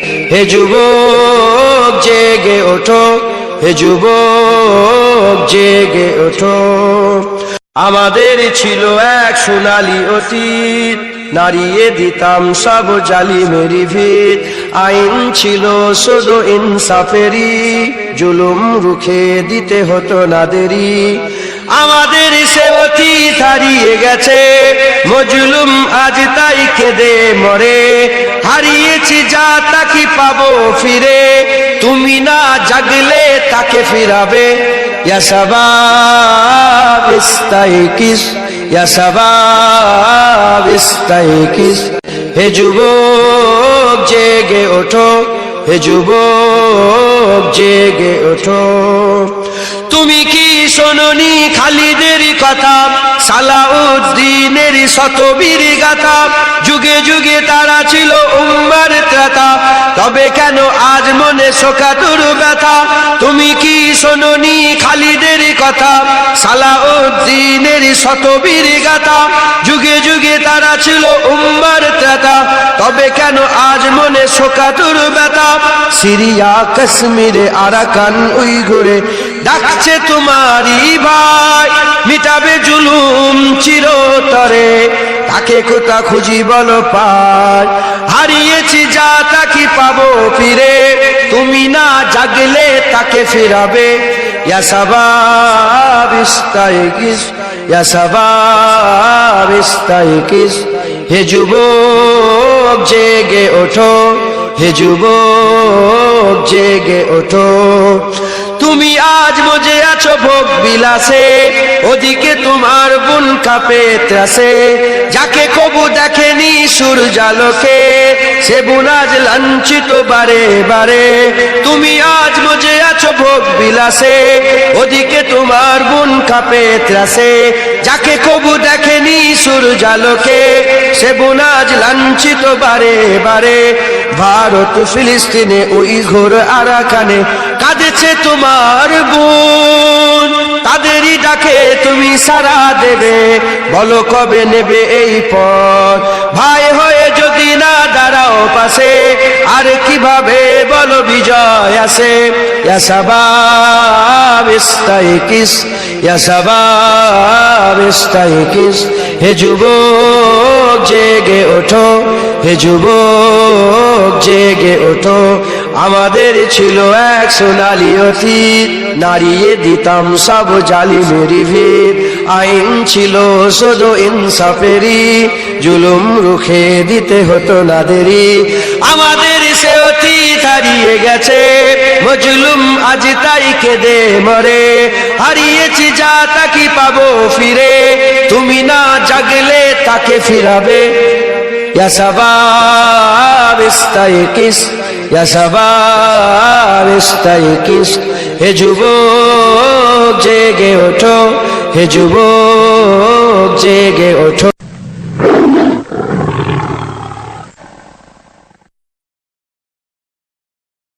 হে যুবক জেগে ওঠো, হে যুবক জেগে ওঠো। আমাদের ছিল এক সোনালী অতীত, নাড়িয়ে দিতাম সব জালিমের ভিত। আইন ছিল শুধু ইনসাফেরই, জুলুম রুখে দিতে হতো না দেরি। আমাদের সে অতীত হারিয়ে গেছে, মজলুম আজ তাই কেঁদে মরে। হারিয়েছি যা তাকে পাবো ফিরে, তুমি না জাগলে তাকে ফিরাবে। ইয়া শাবাব ইস্তাইকিস, ইয়া শাবাব ইস্তাইকিস। হে যুবক জেগে ওঠো, হে যুবক জেগে ওঠো। তুমি কি শোনোনি খালিদের কথা, সালাউদ্দিনের শতবীর গাথা? যুগে যুগে তারা ছিল উম্মার ত্রাতা, তবে কেন আজ মনে শোকাতুর ব্যথা? তুমি কি শোনোনি খালিদের কথা, সালাউদ্দিনের শতবীর গাথা? যুগে যুগে তারা ছিল উম্মার ত্রাতা, তবে কেন আজ মনে শোকাতুর ব্যথা? সিরিয়া কাশ্মীরে আরাকান উইঘুরে ডাকছে তোমারই ভাই, মিটাবে জুলুম চিরতরে, তাকে কোথা খুঁজি বলো পাই? হারিয়েছি যা তাকে পাবো ফিরে, তুমি না জাগলে তাকে ফিরাবে। ইয়া শাবাব ইস্তাইকিস, ইয়া শাবাব ইস্তাইকিস। হে যুবক জেগে ওঠো, হে যুবক জেগে ওঠো। তুমি আজ মজে আছো ভোগ বিলাসে, ওদিকে তোমার বুন কাঁপে ত্রাসে। যাকে কবু দেখেনি সূর্যালোকে, সে বুন আজ লাঞ্ছিত বারে বারে। তুমি আজ মজে আছো ভোগ বিলাসে, ওদিকে তোমার বুন কাঁপে ত্রাসে। যাকে কবু দেখেনি সূর্যালোকে, সে বুন আজ লাঞ্ছিত বারে বারে। ভারত ফিলিস্তিনে উইঘুর আরাকানে কাঁদেছে তোমার বোন, তাদেরই ডাকে তুমি সাড়া দেবে, বলো কবে নেবে এই পথ? ভাই হয়ে যদি না দাঁড়াও পাশে, আর কিভাবে বলো বিজয় আসে? ইয়া শাবাব ইস্তাইকিস, ইয়া শাবাব ইস্তাইকিস। হে যুবক জেগে ওঠো, হে যুবক জেগে ওঠো। আমাদের ছিল এক সোনালী অতীত, নাড়িয়ে দিতাম সব জালিমের ভিত। আইন ছিল শুধু ইনসাফেরই, জুলুম রুখে দিতে হতো না দেরি। আমাদের সে অতীত হারিয়ে গেছে, মজলুম আজ তাই কেঁদে মরে। হারিয়েছি যা তাকে পাবো ফিরে, তুমি না জাগলে তাকে ফিরাবে। ইয়া শাবাব ইস্তাইকিস, ইয়া শাবাব ইস্তাইকিস। হে যুবক জেগে ওঠো, হে যুবক জেগে ওঠো।